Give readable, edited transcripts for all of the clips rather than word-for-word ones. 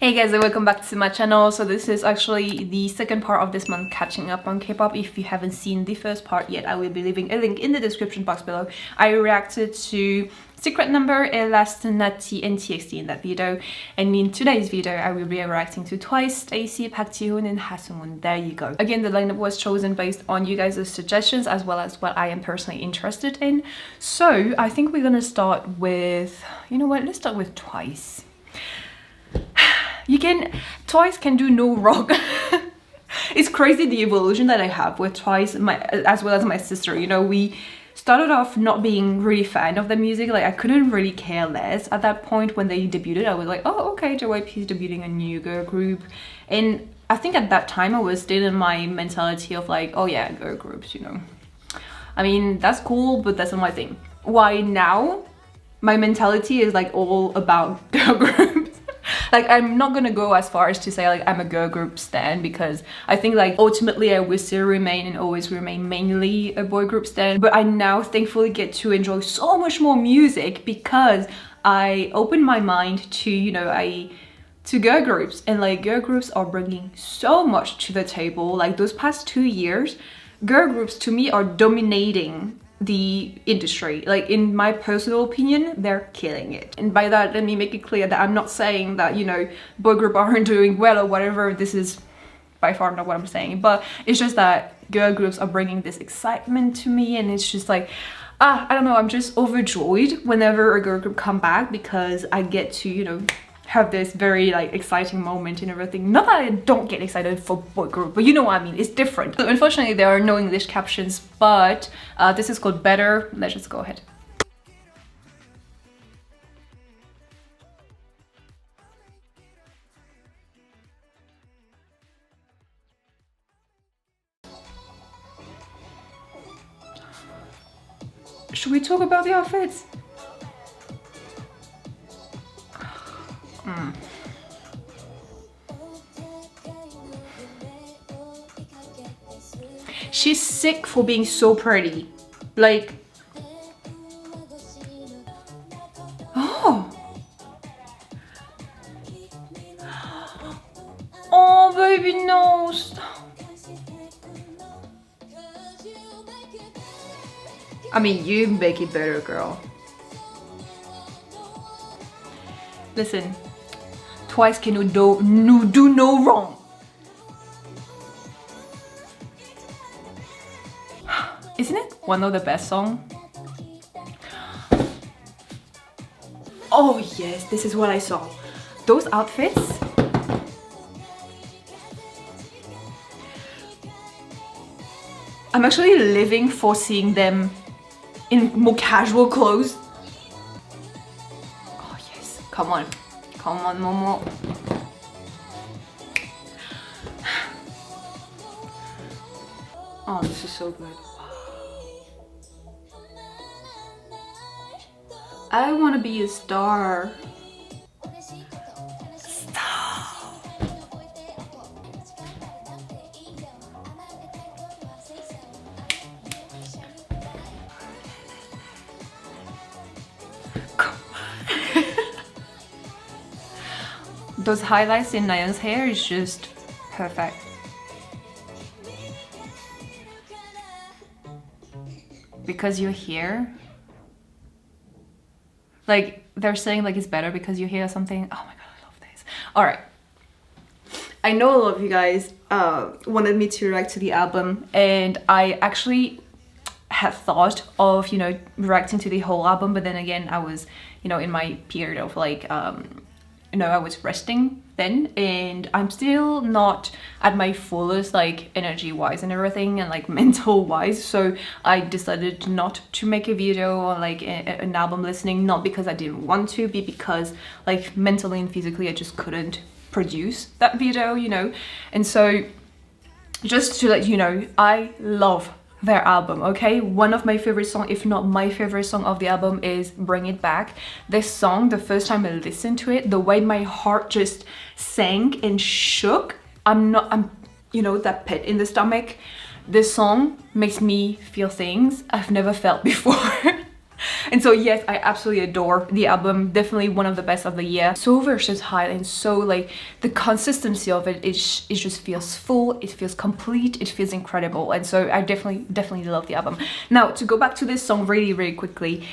Hey guys, and welcome back to my channel. So this is actually the second part of this month catching up on K-pop. If you haven't seen the first part yet, I will be leaving a link in the description box below. I reacted to Secret Number, Last Natty and TXT in that video, and in today's video I will be reacting to Twice, Stayc, Jihoon and Sungwoon. There you go. Again, the lineup was chosen based on you guys' suggestions as well as what I am personally interested in. So I think we're gonna start with, you know what, let's start with Twice. Twice can do no wrong. It's crazy the evolution that I have with Twice, as well as my sister. You know, we started off not being really fan of the music. Like, I couldn't really care less at that point when they debuted. I was like, oh, okay, JYP is debuting a new girl group. And I think at that time I was still in my mentality of like, oh yeah, girl groups, you know. I mean, that's cool, but that's not my thing. Why now? My mentality is like all about girl groups. Like, I'm not gonna go as far as to say like I'm a girl group stan, because I think like ultimately I will still remain and always remain mainly a boy group stan. But I now thankfully get to enjoy so much more music because I opened my mind to, you know, to girl groups, and like girl groups are bringing so much to the table. Like those past 2 years, girl groups to me are dominating the industry. Like, in my personal opinion, they're killing it. And by that, let me make it clear that I'm not saying that, you know, boy group aren't doing well or whatever. This is by far not what I'm saying, but it's just that girl groups are bringing this excitement to me, and it's just like, I don't know, I'm just overjoyed whenever a girl group come back, because I get to, you know, have this very like exciting moment and everything. Not that I don't get excited for boy group, but you know what I mean, it's different. So unfortunately there are no English captions, but this is called Better. Let's just go ahead. Should we talk about the outfits? She's sick for being so pretty. Like, oh baby, no, stop. I mean, you make it better, girl. Listen, Twice can do no wrong. Isn't it one of the best songs? Oh yes, this is what I saw. Those outfits. I'm actually living for seeing them in more casual clothes. Oh yes, come on, Momo. Oh, this is so good. I want to be a star. Stop. Come on. Those highlights in Nayeon's hair is just perfect. Because you're here. Like, they're saying like it's better because you hear something. Oh my god, I love this. All right, I know a lot of you guys wanted me to react to the album, and I actually had thought of, you know, reacting to the whole album, but then again I was, you know, in my period of like you know, I was resting then, and I'm still not at my fullest, like energy wise and everything, and like mental wise. So I decided not to make a video or like an album listening, not because I didn't want to, but because like mentally and physically I just couldn't produce that video, you know. And so just to let you know, I love their album, okay? One of my favorite songs, if not my favorite song of the album, is Bring It Back. This song, the first time I listened to it, the way my heart just sank and shook, I'm you know, that pit in the stomach. This song makes me feel things I've never felt before. And so yes, I absolutely adore the album. Definitely one of the best of the year. So versatile and so like the consistency of it just feels full, it feels complete, it feels incredible. And so I definitely love the album. Now to go back to this song really quickly,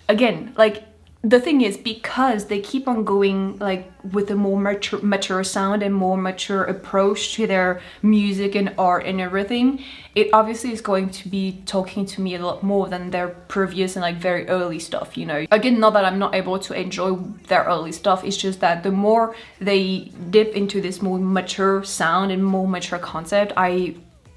again, like the thing is, because they keep on going like with a more mature sound and more mature approach to their music and art and everything, it obviously is going to be talking to me a lot more than their previous and like very early stuff, you know. Again, not that I'm not able to enjoy their early stuff, it's just that the more they dip into this more mature sound and more mature concept,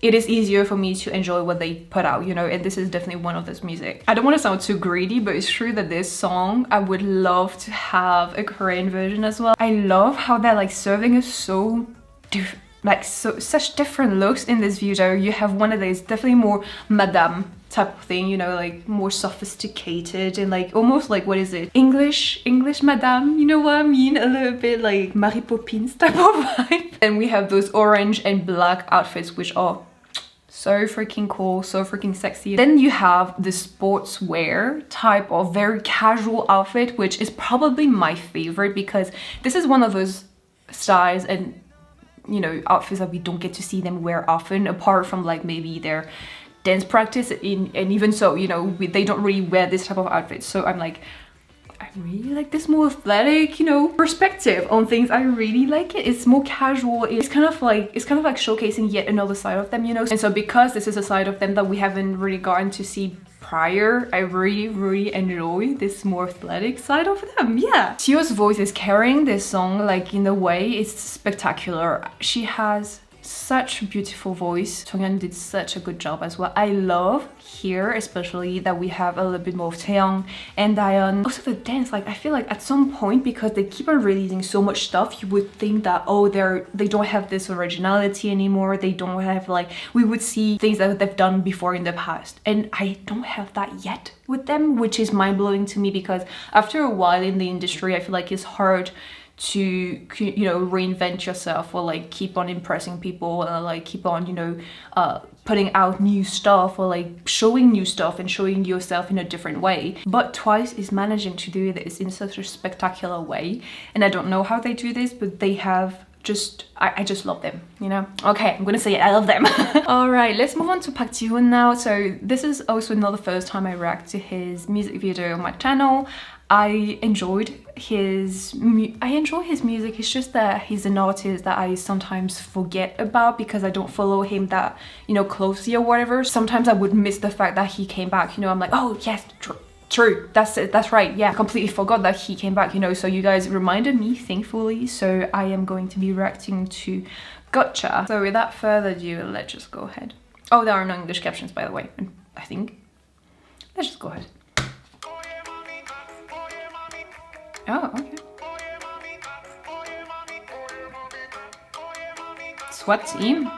it is easier for me to enjoy what they put out, you know, and this is definitely one of this music. I don't want to sound too greedy, but it's true that this song, I would love to have a Korean version as well. I love how they're like serving us so such different looks in this video. You have one of these definitely more madame type of thing, you know, like more sophisticated and like almost like, what is it, English madame, you know what I mean, a little bit like Mary Poppins type of vibe. And we have those orange and black outfits, which are so freaking cool, so freaking sexy. Then you have the sportswear type of very casual outfit, which is probably my favorite because this is one of those styles and, you know, outfits that we don't get to see them wear often, apart from like maybe their dance practice, and even so, you know, they don't really wear this type of outfit. So I'm like, I really like this more athletic, you know, perspective on things. I really like it. It's more casual. It's kind of like showcasing yet another side of them, you know. And so because this is a side of them that we haven't really gotten to see prior, I really enjoy this more athletic side of them. Yeah, Tio's voice is carrying this song like in a way it's spectacular. She has such a beautiful voice. Jonghyun did such a good job as well. I love here especially that we have a little bit more of Taeyong and Dayeon. Also the dance, like I feel like at some point, because they keep on releasing so much stuff, you would think that, oh, they don't have this originality anymore, they don't have like, we would see things that they've done before in the past, and I don't have that yet with them, which is mind-blowing to me, because after a while in the industry I feel like it's hard to, you know, reinvent yourself or like keep on impressing people and like keep on, you know, putting out new stuff or like showing new stuff and showing yourself in a different way. But Twice is managing to do this in such a spectacular way, and I don't know how they do this, but they have just, I just love them, you know. Okay, I'm gonna say it, I love them. All right, let's move on to Park Jihoon now. So this is also not the first time I react to his music video on my channel. I enjoy his music. It's just that he's an artist that I sometimes forget about because I don't follow him that, you know, closely or whatever. Sometimes I would miss the fact that he came back, you know. I'm like, oh yes, true, that's it, that's right, yeah, I completely forgot that he came back, you know. So you guys reminded me, thankfully, so I am going to be reacting to Gotcha. So without further ado, let's just go ahead. Oh, there are no English captions, by the way, I think. Let's just go ahead. Oh, okay. SWAT team?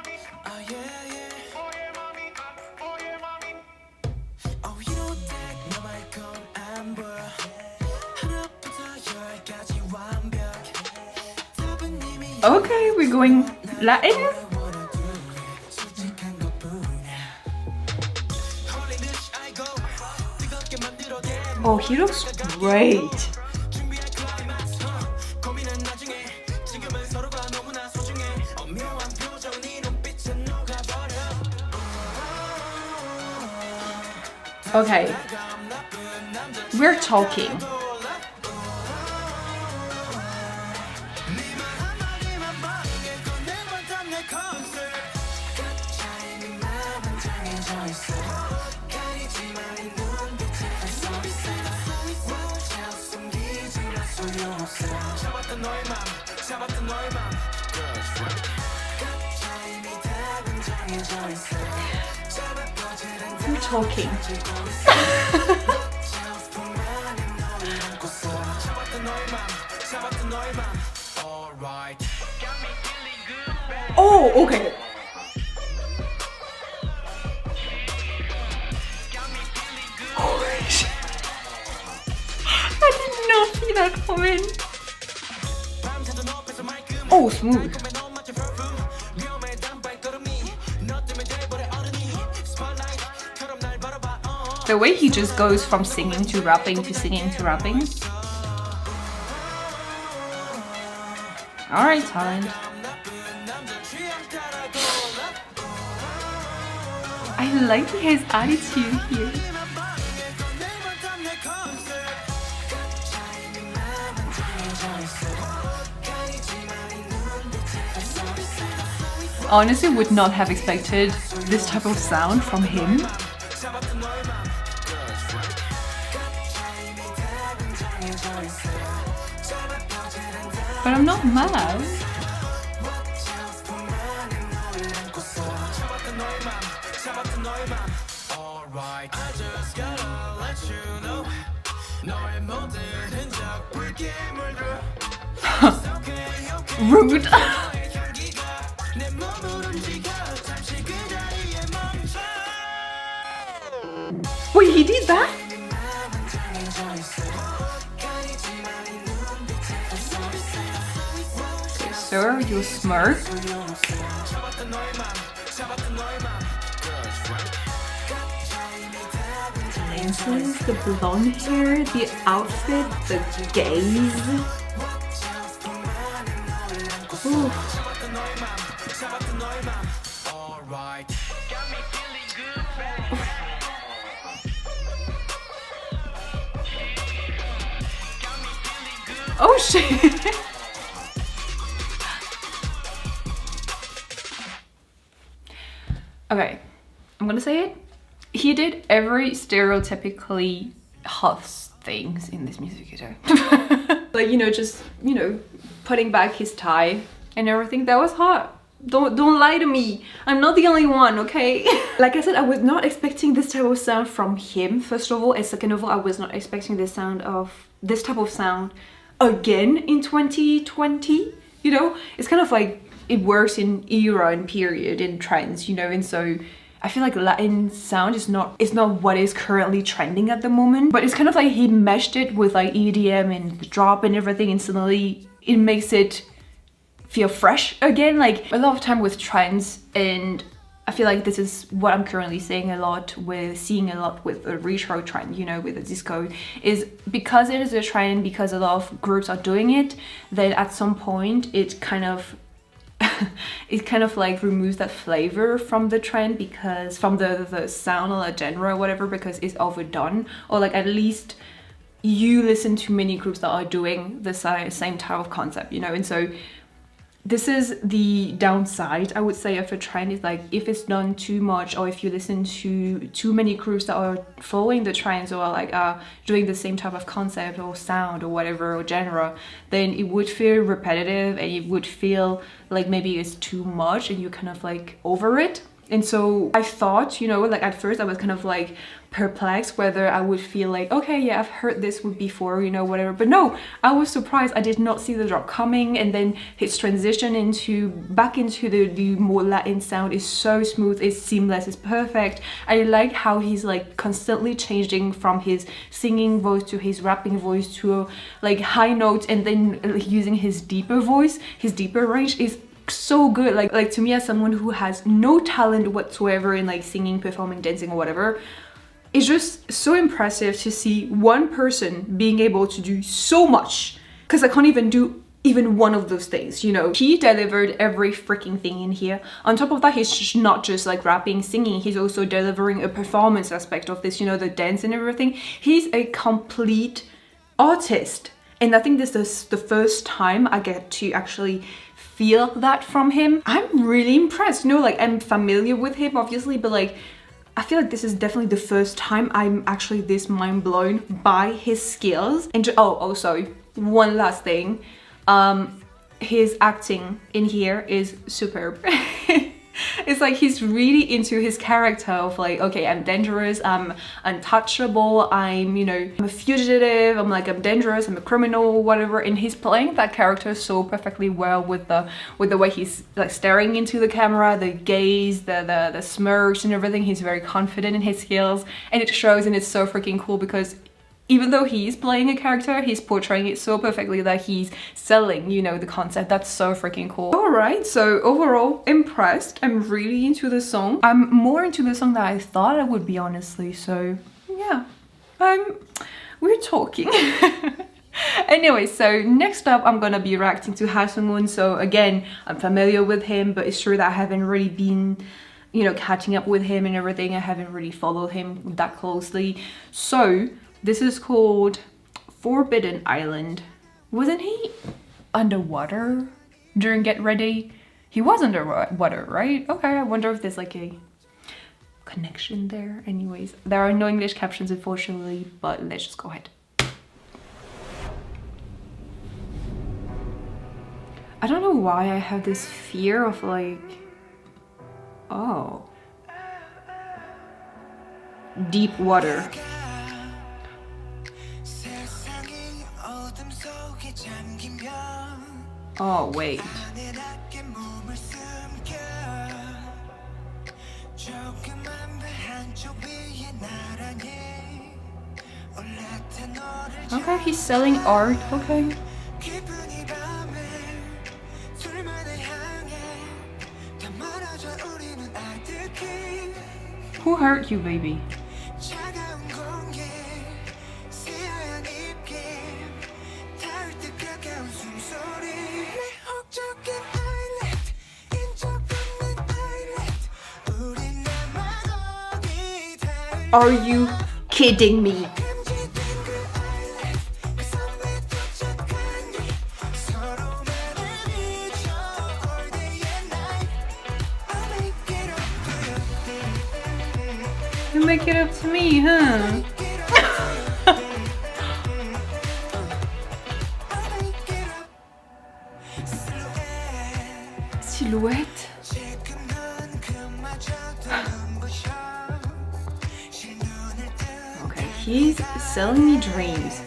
Okay, we're going Latin? Oh, he looks great. Okay, we're talking. We're talking. Oh, okay. Holy shit. I did not see that coming. Oh, smooth. The way he just goes from singing to rapping to singing to rapping. Alright, talent. I like his attitude here. Honestly, would not have expected this type of sound from him. But I'm not mad. Rude. Wait, he did that? Okay, sir, you smirk. Lenses, the blonde hair, the outfit, the gaze. Oof. Oh shit! Okay, I'm gonna say it. He did every stereotypically hot things in this music video. Like, you know, just, you know, putting back his tie and everything. That was hot. Don't lie to me. I'm not the only one, okay? Like I said, I was not expecting this type of sound from him, first of all, and second of all, I was not expecting this type of sound again in 2020. You know, it's kind of like it works in era and period in trends, you know, and so I feel like Latin sound is not what is currently trending at the moment, but it's kind of like he meshed it with like EDM and the drop and everything, and suddenly it makes it feel fresh again. Like a lot of time with trends, and I feel like this is what I'm currently seeing a lot with the retro trend, you know, with the disco, is because it is a trend, because a lot of groups are doing it, then at some point it kind of like removes that flavor from the trend, because from the sound or the genre or whatever, because it's overdone, or like at least you listen to many groups that are doing the same type of concept, you know. And so this is the downside, I would say, of a trend, is like if it's done too much, or if you listen to too many groups that are following the trends, or like doing the same type of concept or sound or whatever, or genre, then it would feel repetitive, and it would feel like maybe it's too much and you're kind of like over it. And so I thought, you know, like at first I was kind of like perplexed whether I would feel like, okay, yeah, I've heard this before, you know, whatever. But no, I was surprised. I did not see the drop coming, and then his transition back into the more Latin sound is so smooth, it's seamless, it's perfect. I like how he's like constantly changing from his singing voice to his rapping voice to like high notes, and then using his deeper voice, his deeper range is so good. Like to me, as someone who has no talent whatsoever in like singing, performing, dancing or whatever, it's just so impressive to see one person being able to do so much, because I can't even do even one of those things, you know. He delivered every freaking thing in here. On top of that, he's just not just like rapping, singing, he's also delivering a performance aspect of this, you know, the dance and everything. He's a complete artist, and I think this is the first time I get to actually feel that from him. I'm really impressed, you know, like I'm familiar with him obviously, but like I feel like this is definitely the first time I'm actually this mind blown by his skills. And oh, also one last thing, his acting in here is superb. It's like he's really into his character of like, okay, I'm dangerous, I'm untouchable, I'm, you know, I'm a fugitive, I'm dangerous, I'm a criminal, whatever. And he's playing that character so perfectly well with the way he's like staring into the camera, the gaze, the smirks and everything. He's very confident in his skills, and it shows, and it's so freaking cool because even though he's playing a character, he's portraying it so perfectly that he's selling, you know, the concept. That's so freaking cool. All right, so overall, impressed. I'm really into the song. I'm more into the song than I thought I would be, honestly. So yeah, we're talking. Anyway, so next up I'm gonna be reacting to Sungwoon. So again, I'm familiar with him, but it's true that I haven't really been, you know, catching up with him and everything. I haven't really followed him that closely. So this is called Forbidden Island. Wasn't he underwater during Get Ready? He was underwater, right? Okay, I wonder if there's like a connection there. Anyways, there are no English captions unfortunately, but let's just go ahead. I don't know why I have this fear of like, oh, deep water. Oh, wait. Okay, he's selling art, okay. Who hurt you, baby? Are you kidding me? You make it up to me, huh? Silhouette. Okay, he's selling me dreams.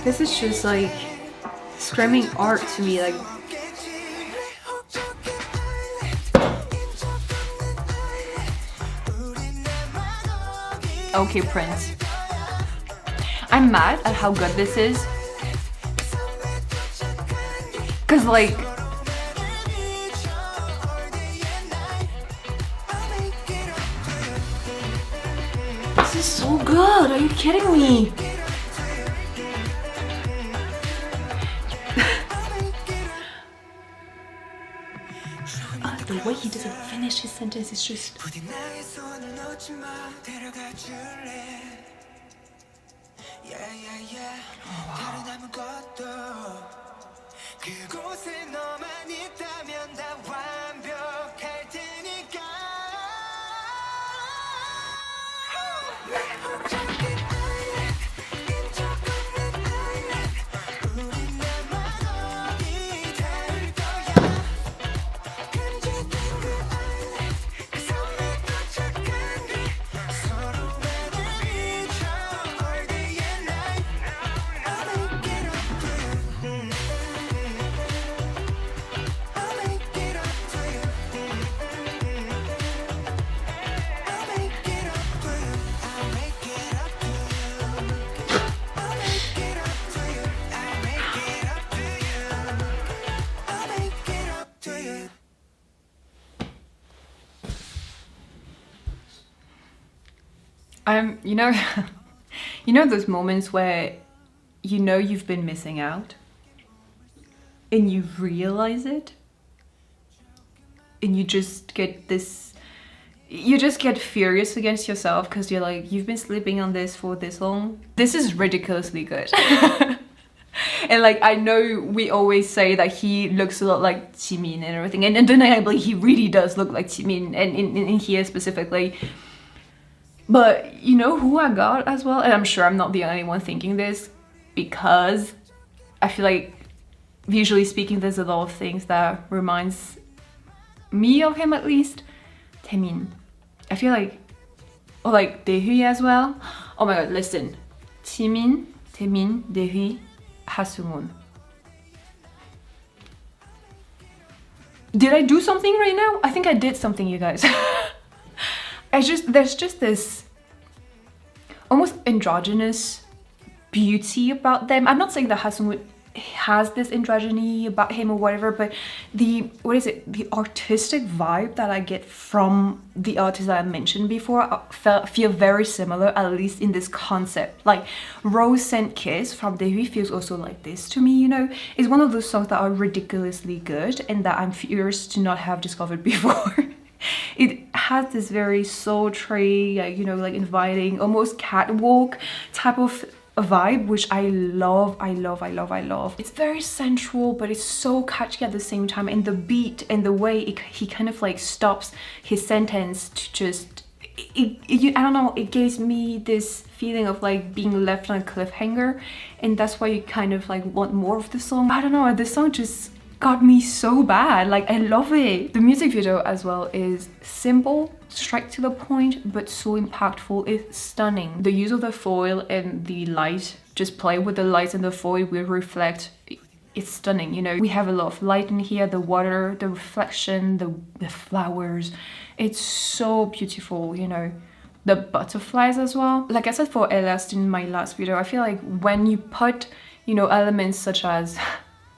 This is just like screaming art to me, like. Okay, Prince. I'm mad at how good this is. Cause like, this is so good, are you kidding me? The way he doesn't finish his sentence is just... you know, you know those moments where you know you've been missing out and you realize it and you just get this, you just get furious against yourself because you're like, you've been sleeping on this for this long. This is ridiculously good. And like, I know we always say that he looks a lot like Jimin and everything, and undeniably he really does look like Jimin, and in here specifically. But you know who I got as well? And I'm sure I'm not the only one thinking this, because I feel like, visually speaking, there's a lot of things that reminds me of him, at least. Taemin. I feel like, or like Daehui as well. Oh my god, listen. Jimin, Taemin, Daehui, Sungwoon. Did I do something right now? I think I did something, you guys. There's just this almost androgynous beauty about them. I'm not saying that Sungwoon has this androgyny about him or whatever, but the artistic vibe that I get from the artists that I mentioned before feel very similar, at least in this concept. Like Rose Scent Kiss from Jihoon feels also like this to me, you know. It's one of those songs that are ridiculously good and that I'm furious to not have discovered before. It has this very sultry, you know, like inviting, almost catwalk type of a vibe, which I love. It's very sensual, but it's so catchy at the same time, and the beat and the way he kind of like stops his sentence to just I don't know, it gives me this feeling of like being left on a cliffhanger, and that's why you kind of like want more of the song. I don't know, this song just got me so bad. Like, I love it. The music video as well is simple, straight to the point, but so impactful. It's stunning. The use of the foil and the light, just play with the lights and the foil will reflect. It's stunning, you know. We have a lot of light in here, the water, the reflection, the flowers. It's so beautiful, you know. The butterflies as well. Like I said for Elast in my last video, I feel like when you put, you know, elements such as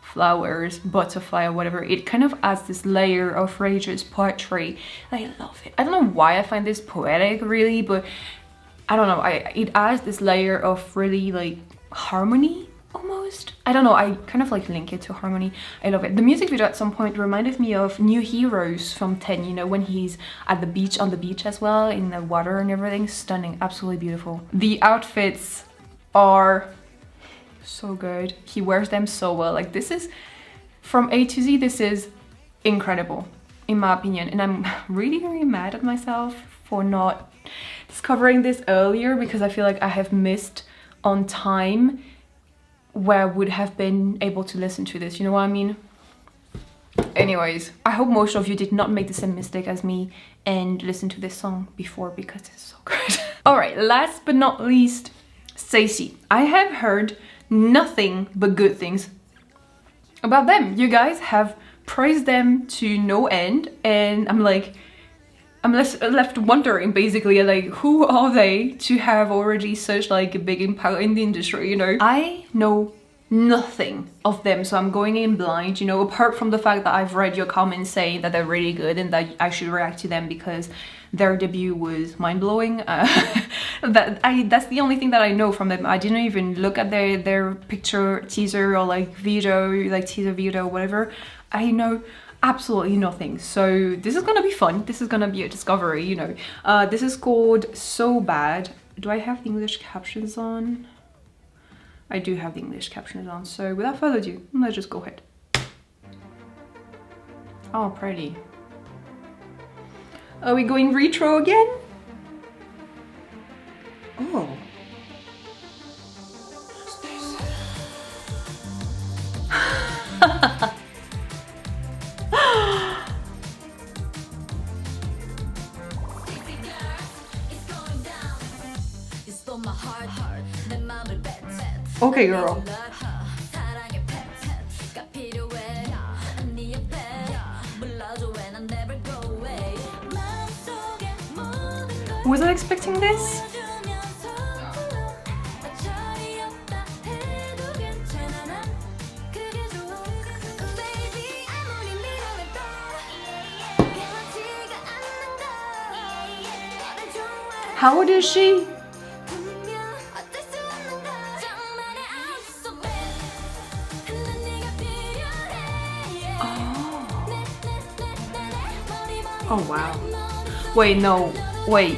flowers, butterfly or whatever, it kind of adds this layer of religious poetry. I love it. I don't know why I find this poetic really, but I don't know, it adds this layer of really like harmony almost. I don't know, I kind of like link it to harmony. I love it. The music video at some point reminded me of New Heroes from 10, you know, when he's at the beach, on the beach as well, in the water and everything. Stunning, absolutely beautiful. The outfits are so good. He wears them so well. Like, this is, from A to Z, this is incredible in my opinion, and I'm really very mad at myself for not discovering this earlier, because I feel like I have missed on time where I would have been able to listen to this, you know what I mean? Anyways, I hope most of you did not make the same mistake as me and listen to this song before, because it's so good. Alright, last but not least, Stayc. I have heard nothing but good things about them. You guys have praised them to no end, and I'm left wondering basically, like, who are they to have already such like a big impact in the industry, you know? I know nothing of them, so I'm going in blind, you know, apart from the fact that I've read your comments saying that they're really good and that I should react to them because their debut was mind-blowing. That's the only thing that I know from them. I didn't even look at their picture teaser or like video, like teaser video or whatever. I know absolutely nothing, so this is gonna be fun. This is gonna be a discovery, you know. This is called So Bad. Do I have the English captions on? I do have the English captions on, so without further ado, let's just go ahead. Oh, pretty. Are we going retro again? Oh. Okay, girl. Was I expecting this? How old is she? Oh wow. Wait, no, wait.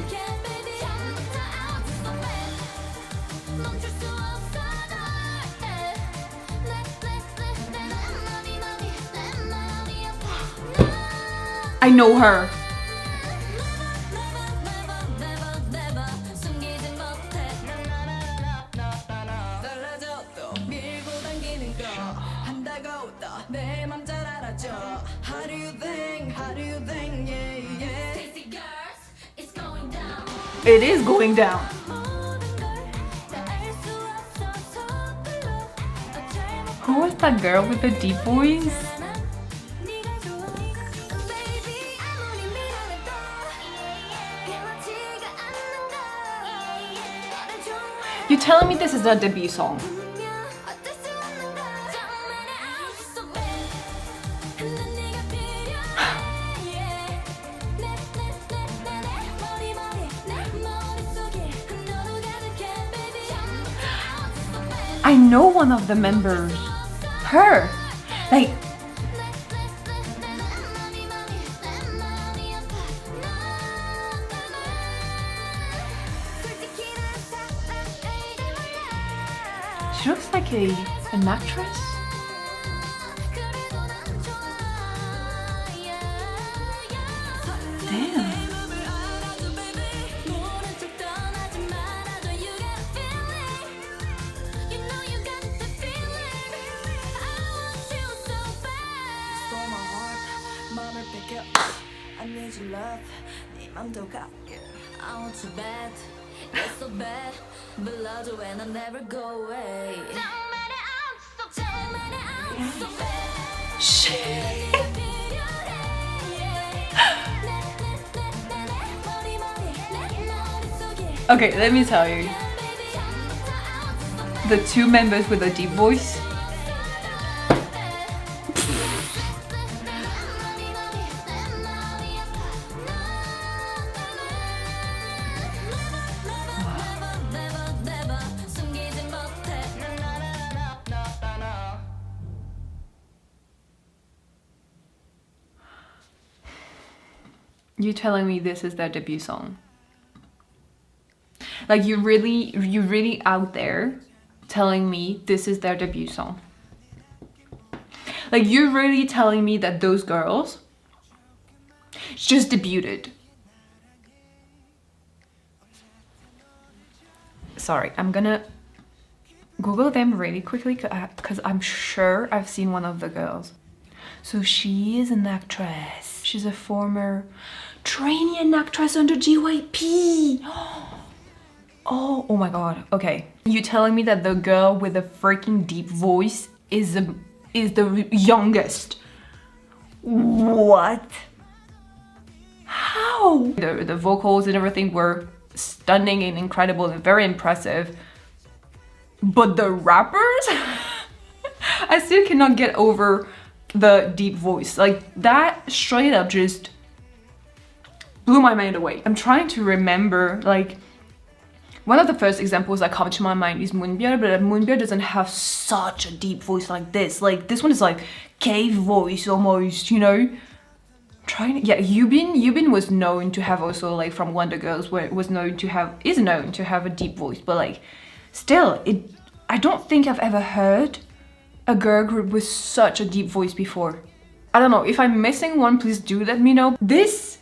I know her. It is going down. Who was that girl with the deep voice? You telling me this is a debut song? I know one of the members. Her. Like, she looks like an actress. Damn. I need your love. 네 맘도 갈게. I want you bad. It's so bad. 불러줘 and I'll never go away. Shit. Okay, let me tell you. The two members with a deep voice. You telling me this is their debut song? Like you really out there telling me this is their debut song? Like you're really telling me that those girls just debuted? Sorry, I'm gonna Google them really quickly because I'm sure I've seen one of the girls. So she is an actress. She's a former trainee and actress under GYP. Oh my god. Okay. You telling me that the girl with the freaking deep voice is the youngest? What? How? The vocals and everything were stunning and incredible and very impressive. But the rappers? I still cannot get over the deep voice. Like that straight up just blew my mind away. I'm trying to remember, like, one of the first examples that come to my mind is Moonbyul, but Moonbyul doesn't have such a deep voice like this. Like this one is like cave voice almost, you know? Yeah, Yubin was known to have also, like, from Wonder Girls, where it was known to have a deep voice, but like still, I don't think I've ever heard a girl group with such a deep voice before. I don't know, if I'm missing one, please do let me know. This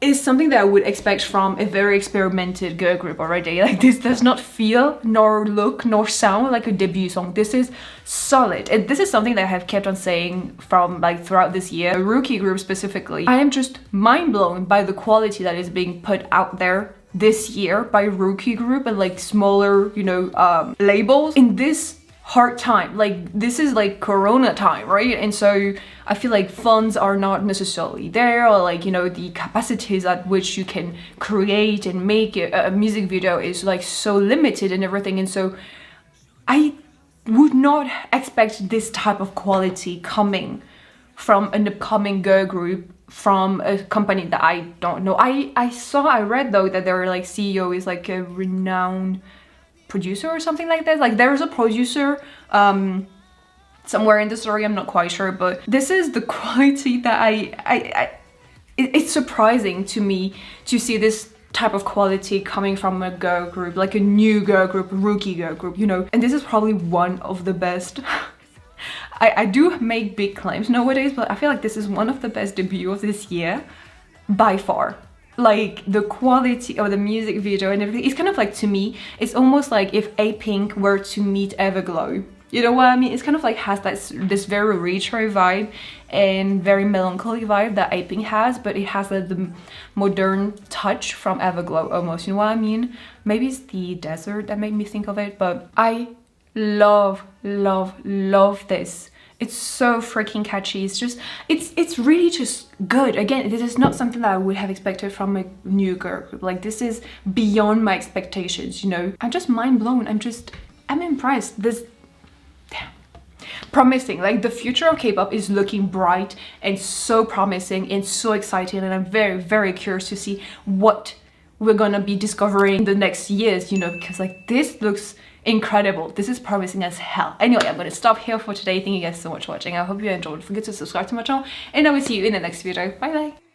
is something that I would expect from a very experimented girl group already. Like this does not feel, nor look, nor sound like a debut song. This is solid. And this is something that I have kept on saying from like throughout this year. A rookie group specifically. I am just mind blown by the quality that is being put out there this year by rookie group and like smaller, you know, labels in this hard time. Like this is like Corona time, right? And so I feel like funds are not necessarily there, or like, you know, the capacities at which you can create and make a music video is like so limited and everything. And so I would not expect this type of quality coming from an upcoming girl group from a company that I don't know. I read though that their like CEO is like a renowned producer or something like that. Like there's a producer somewhere in the story, I'm not quite sure, but this is the quality that it's surprising to me to see this type of quality coming from a girl group, like a new girl group, rookie girl group, you know. And this is probably one of the best. I do make big claims nowadays, but I feel like this is one of the best debuts of this year by far. Like the quality of the music video and everything, it's kind of like, to me, it's almost like if A-Pink were to meet Everglow. You know what I mean? It's kind of like has this very retro vibe and very melancholy vibe that A-Pink has, but it has like the modern touch from Everglow almost. You know what I mean? Maybe it's the desert that made me think of it, but I love this. It's so freaking catchy. It's just, it's really just good. Again, this is not something that I would have expected from a new girl group. Like this is beyond my expectations, you know. I'm just mind blown. I'm impressed. This, damn, promising. Like the future of K-pop is looking bright and so promising and so exciting. And I'm very curious to see what we're gonna be discovering in the next years, you know, because like this looks incredible. This is promising as hell. Anyway, I'm gonna stop here for today. Thank you guys so much for watching. I hope you enjoyed. Don't forget to subscribe to my channel, and I will see you in the next video. Bye bye.